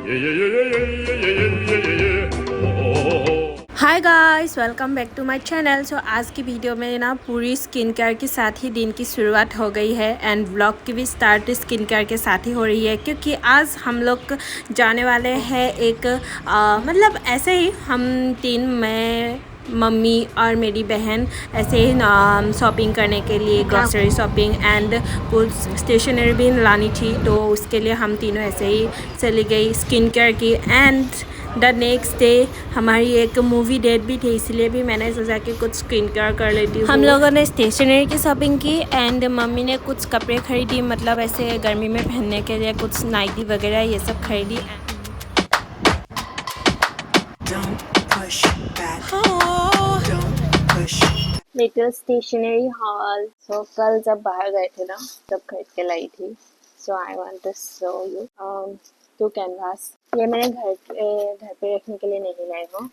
Hi guys, welcome back to my channel. So आज की video में ना पूरी स्किन केयर के साथ ही दिन की शुरुआत हो गई है एंड व्लॉग की भी स्टार्ट स्किन केयर के साथ ही हो रही है, क्योंकि आज हम लोग जाने वाले हैं एक मतलब ऐसे ही हम तीन, मैं, मम्मी और मेरी बहन ऐसे ही शॉपिंग करने के लिए, ग्रॉसरी शॉपिंग एंड कुछ स्टेशनरी भी लानी थी, तो उसके लिए हम तीनों ऐसे ही चली गई स्किन केयर की। एंड द नेक्स्ट डे हमारी एक मूवी डेट भी थी, इसलिए भी मैंने सोचा कि कुछ स्किन केयर कर लेती हूँ। हम लोगों ने स्टेशनरी की शॉपिंग की एंड मम्मी ने कुछ कपड़े खरीदी, मतलब ऐसे गर्मी में पहनने के लिए कुछ नाइटी वगैरह ये सब खरीदी। Little stationery hall. सो कल जब बाहर गए थे ना, तब खरीद के लाई थी। So I want to show you two canvas. ये मैंने घर पे रखने के लिए नहीं लाई हूँ,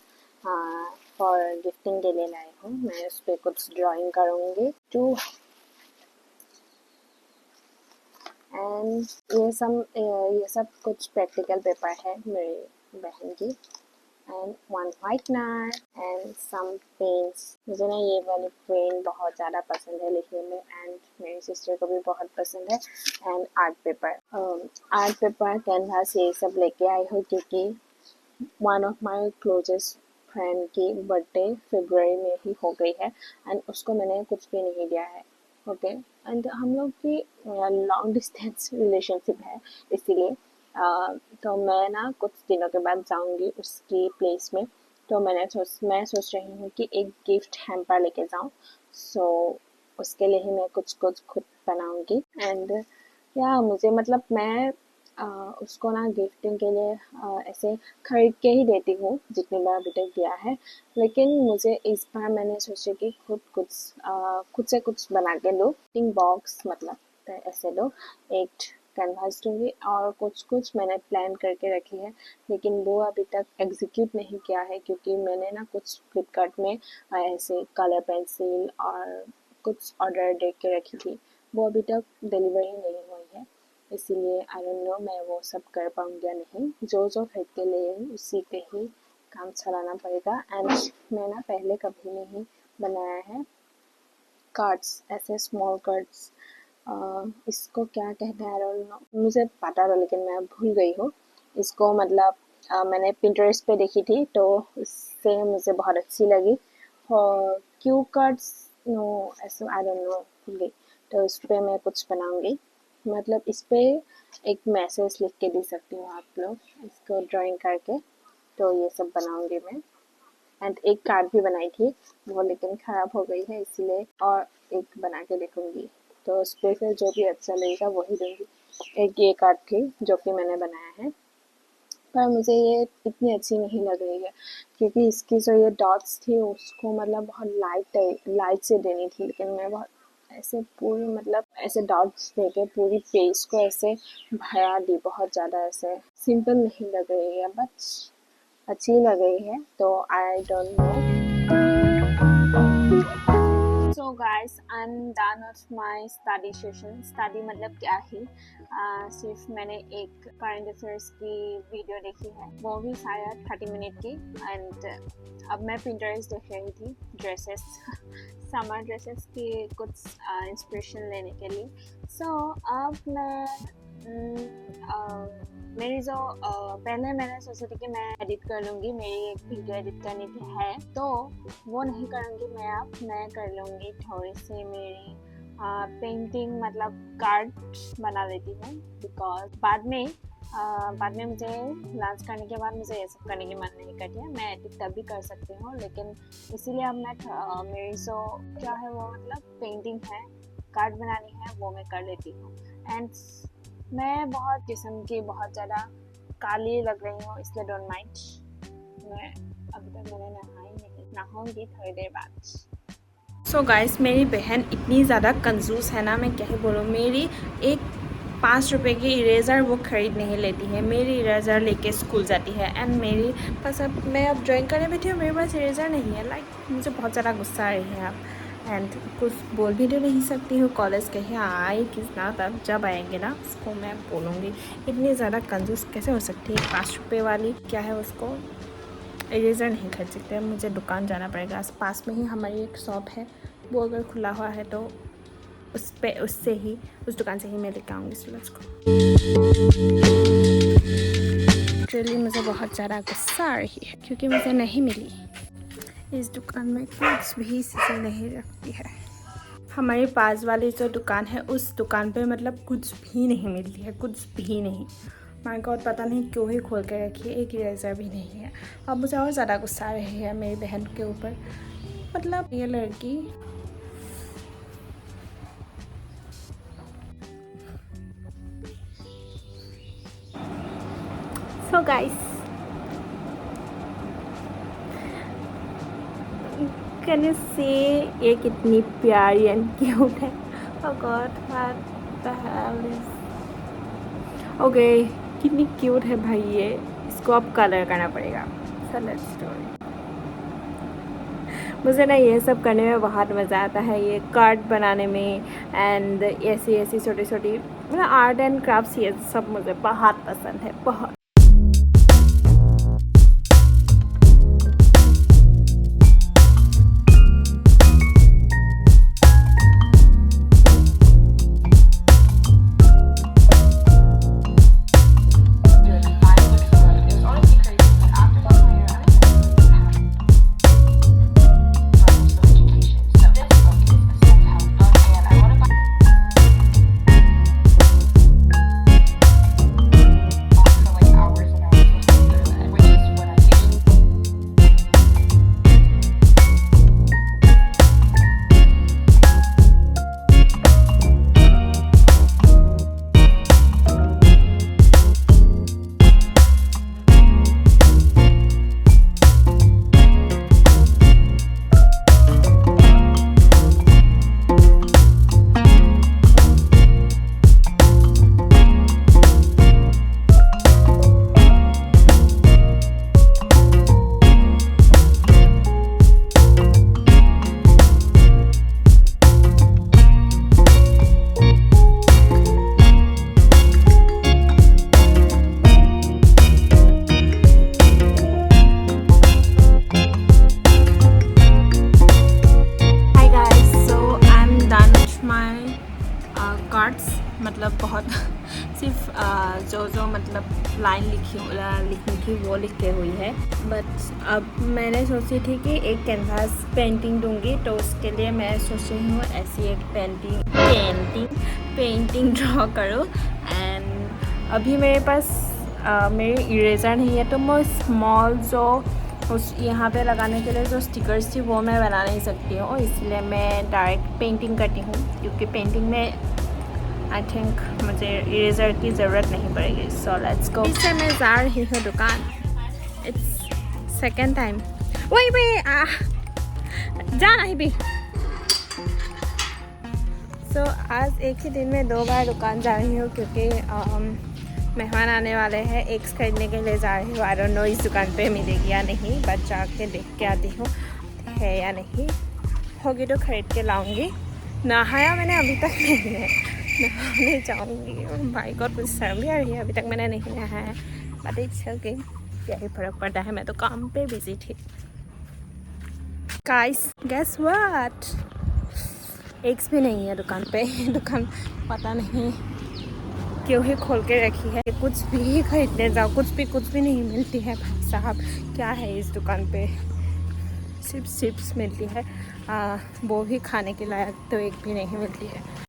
फॉर गिफ्टिंग के लिए लाई हूँ। मैं उस पर कुछ ड्राइंग करूँगी टू। एंड ये सब कुछ प्रैक्टिकल पेपर है मेरी बहन की, and one whitener and some pens. मुझे ना ये वाली पेन बहुत ज़्यादा पसंद है लिखने में, एंड मेरी सिस्टर को भी बहुत पसंद है। एंड आर्ट पेपर कैनवास ये सब लेके आई हूँ, क्योंकि one of my closest friend की बर्थडे फरवरी में ही हो गई है एंड उसको मैंने कुछ भी नहीं दिया है। ओके, एंड हम लोग की लॉन्ग डिस्टेंस रिलेशनशिप है, इसीलिए तो मैं ना कुछ दिनों के बाद जाऊंगी उसकी प्लेस में। तो मैं सोच रही हूँ कि एक गिफ्ट हैम्पर लेके जाऊँ। सो उसके लिए ही मैं कुछ खुद बनाऊंगी। एंड या मुझे मतलब मैं उसको ना गिफ्टिंग के लिए ऐसे खरीद के ही देती हूँ जितनी बार अभी तक दिया है, लेकिन मुझे इस बार मैंने सोचा कि खुद से कुछ बना के दो। गिफ्टिंग बॉक्स मतलब ऐसे दो, एक कैनवास दूंगी और कुछ मैंने प्लान करके रखी है, लेकिन वो अभी तक एग्जीक्यूट नहीं किया है, क्योंकि मैंने ना कुछ फ्लिपकार्ट में ऐसे कलर पेंसिल और कुछ ऑर्डर दे के रखी थी, वो अभी तक डिलीवरी नहीं हुई है। इसीलिए आई डोंट नो मैं वो सब कर पाऊँगी या नहीं। जो खरीद के लिए उसी पे ही काम चलाना पड़ेगा। एंड मैं ना पहले कभी नहीं बनाया है कार्ड्स, ऐसे स्मॉल कार्ड्स। इसको क्या कहते हैं आई डोंट नो, मुझे पता था लेकिन मैं भूल गई हूँ इसको। मतलब मैंने पिंटरेस्ट पे देखी थी, तो उससे मुझे बहुत अच्छी लगी। और क्यू कार्ड्स नो, ऐसे आई डोंट नो, भूल गई। तो इस पर मैं कुछ बनाऊँगी, मतलब इस पे एक मैसेज लिख के दे सकती हूँ आप लोग, इसको ड्राइंग करके। तो ये सब बनाऊंगी मैं। एंड एक कार्ड भी बनाई थी वो, लेकिन ख़राब हो गई है, इसीलिए और एक बना के देखूंगी। तो उस पर फिर जो भी अच्छा लगेगा वही दूंगी। एक ये कार्ड थी जो कि मैंने बनाया है, पर मुझे ये इतनी अच्छी नहीं लग रही है, क्योंकि इसकी जो ये डॉट्स थी उसको मतलब बहुत लाइट से देनी थी, लेकिन मैं बहुत ऐसे पूरी मतलब ऐसे डॉट्स देके पूरी पेज को ऐसे भरा दी, बहुत ज़्यादा ऐसे सिंपल नहीं लग रही है, बट अच्छी लग रही है। तो I don't know. So guys, I am done of my study session. Study मतलब क्या ही, सिर्फ मैंने एक करंट अफेयर्स की वीडियो देखी है, वो भी शायद 30 मिनट की। एंड अब मैं पिंटरेस्ट देख रही थी ड्रेसेस समर ड्रेसेस की कुछ इंस्पिरेशन लेने के लिए। सो अब मेरी जो पहले मैंने सोचा था कि मैं एडिट कर लूँगी, मेरी एक वीडियो एडिट करनी है, तो वो नहीं करूँगी मैं कर लूँगी थोड़ी सी मेरी पेंटिंग, मतलब कार्ड बना लेती हूँ। बिकॉज बाद में मुझे लंच करने के बाद मुझे ये सब करने की मन नहीं करती है। मैं एडिट तब भी कर सकती हूँ, लेकिन इसीलिए अब मैं मेरी जो क्या है वो मतलब पेंटिंग है, कार्ड बनानी है, वो मैं कर लेती हूँ। एंड मैं बहुत जिस्म की बहुत ज़्यादा काली लग रही हूँ, इसलिए डोंट माइंड। मैं अभी तक मैंने नहाई नहीं, नहाऊंगी थोड़ी देर बाद। सो गाइस, मेरी बहन इतनी ज़्यादा कंजूस है ना, मैं क्या ही बोलूँ। मेरी एक 5 रुपये की इरेज़र वो ख़रीद नहीं लेती है, मेरी इरेज़र लेके स्कूल जाती है। एंड मेरी पास मैं अब ड्राइंग करने बैठी हूँ, मेरे पास इरेज़र नहीं है। लाइक मुझे बहुत ज़्यादा गुस्सा आ रही है अब। एंड कुछ बोल भी तो नहीं सकती हूँ, कॉलेज कहीं आए कितना, तब जब आएंगे ना उसको मैं बोलूँगी। इतनी ज़्यादा कंजूस कैसे हो सकती है। 5 रुपये वाली क्या है, उसको इरेज़र नहीं खरीद सकते। मुझे दुकान जाना पड़ेगा, पास में ही हमारी एक शॉप है, वो अगर खुला हुआ है तो उस दुकान से ही मैं लेकर आऊँगी। So let's go. एक्चुअली मुझे बहुत ज़्यादा गुस्सा आ रही है क्योंकि मुझे नहीं मिली। इस दुकान में कुछ भी चीज़ें नहीं रखती है। हमारे पास वाली जो दुकान है उस दुकान पे मतलब कुछ भी नहीं मिलती है, कुछ भी नहीं। माय गॉड, पता नहीं क्यों ही खोल के रखी है, एक इरेज़र भी नहीं है। अब मुझे और ज़्यादा गुस्सा आ रही है मेरी बहन के ऊपर। मतलब ये लड़की so guys, can you see ये कितनी प्यारी एंड क्यूट है। Oh God, what the hell is, okay कितनी क्यूट है भाई ये। इसको अब कलर करना पड़ेगा। So let's do it. मुझे ना ये सब करने में बहुत मज़ा आता है, ये कार्ड बनाने में एंड ऐसी छोटी छोटी मतलब आर्ट एंड क्राफ्ट्स, ये सब मुझे बहुत पसंद है, बहुत। मतलब बहुत सिर्फ जो मतलब लाइन लिखनी थी वो लिखी हुई है। बट अब मैंने सोची थी कि एक कैनवास पेंटिंग दूंगी, तो उसके लिए मैं सोच रही हूँ ऐसी एक पेंटिंग ड्रॉ करूँ। एंड अभी मेरे पास मेरी इरेज़र नहीं है, तो मैं स्मॉल जो उस यहाँ पे लगाने के लिए जो स्टिकर्स थी वो मैं बना नहीं सकती हूँ, इसलिए मैं डायरेक्ट पेंटिंग करती हूँ, क्योंकि पेंटिंग में आई थिंक मुझे इरेज़र की ज़रूरत नहीं पड़ेगी। So let's go. इससे मैं जा रही हूँ दुकान, इट्स सेकेंड टाइम। वही भी जा नहीं भी। सो आज एक ही दिन में 2 बार दुकान जा रही हूँ, क्योंकि मेहमान आने वाले हैं। एग्स खरीदने के लिए जा रही हूँ। आई डोंट नो इस दुकान पे मिलेगी या नहीं, बट जाके देख के आती हूँ है या नहीं, होगी तो खरीद के लाऊंगी। नहाया मैंने अभी तक नहीं है, नहाने जाऊँगी। भाई गॉड, कुछ शर्म भी आ रही है, अभी तक मैंने नहीं नहाया है। बट इट्स ओके, क्या ही फर्क पड़ता है, मैं तो काम पे बिजी थी। गाइस गेस व्हाट, एग्स भी नहीं है दुकान पे। दुकान पता नहीं क्यों ही खोल के रखी है। कुछ भी खरीदने जाओ, कुछ भी नहीं मिलती है। भाई साहब, क्या है इस दुकान पे, सिर्फ चिप्स मिलती है, वो भी खाने के लायक तो एक भी नहीं मिलती है।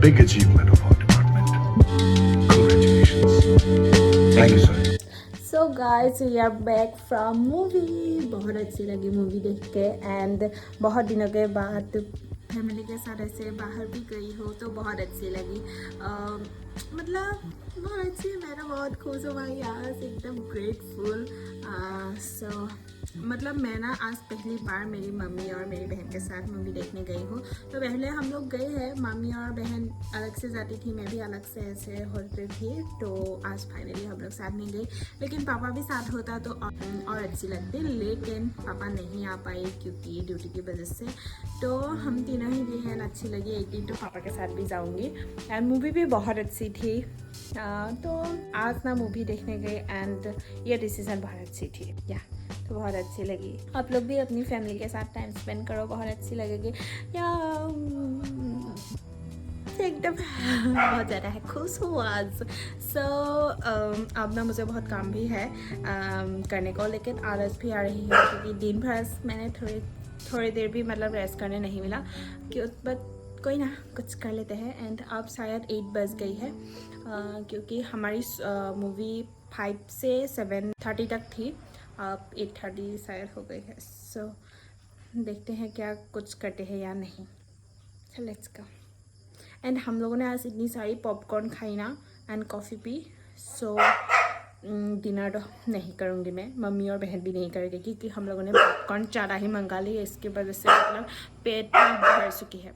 big achievement of our department. Congratulations. Thank you, sir. So guys we are back from movie. बहुत अच्छी लगी मूवी देख के एंड बहुत दिनों के बाद फैमिली के साथ ऐसे बाहर भी गई हो तो बहुत अच्छी लगी। मतलब बहुत अच्छी, मैं तो बहुत खुश हूँ भाई, आज एकदम ग्रेटफुल। सो मतलब मैं ना आज पहली बार मेरी मम्मी और मेरी बहन के साथ मूवी देखने गई हूँ। तो पहले हम लोग गए हैं, मम्मी और बहन अलग से जाती थी, मैं भी अलग से ऐसे होती थी। तो आज फाइनली हम लोग साथ में गए, लेकिन पापा भी साथ होता तो और अच्छी लगती, लेकिन पापा नहीं आ पाए क्योंकि ड्यूटी की वजह से। तो हम तीनों ही गए हैं, अच्छी लगी। एक दिन तो पापा के साथ भी जाऊँगी एंड मूवी भी बहुत अच्छी थी। तो आज ना मूवी देखने गए एंड ये डिसीजन बहुत अच्छी थी या तो बहुत अच्छी लगी। आप लोग भी अपनी फैमिली के साथ टाइम स्पेंड करो, बहुत अच्छी लगेगी। या एकदम बहुत ज़्यादा है, खुश हूँ आज। सो अब ना मुझे बहुत काम भी है करने को, लेकिन आलस भी आ रही है क्योंकि दिन भर मैंने थोड़ी देर भी मतलब रेस्ट करने नहीं मिला क्यों, बट कोई ना, कुछ कर लेते हैं। एंड अब शायद 8 बज गई है क्योंकि हमारी मूवी 5 से 7:30 तक थी, अब 8:30 शायद हो गई है। सो देखते हैं क्या कुछ करते हैं या नहीं। So let's go. एंड हम लोगों ने आज इतनी सारी पॉपकॉर्न खाई ना and coffee P. So dinner तो नहीं करूँगी मैं, मम्मी और बहन भी नहीं करेगी क्योंकि हम लोगों ने पॉपकॉर्न ज़्यादा ही मंगा ली है, इसकी वजह से मतलब पेट भर चुकी है।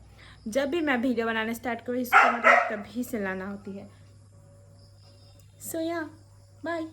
जब भी मैं वीडियो बनाने स्टार्ट करूँ इसको मतलब तभी से लाना होती है। सो या बाय।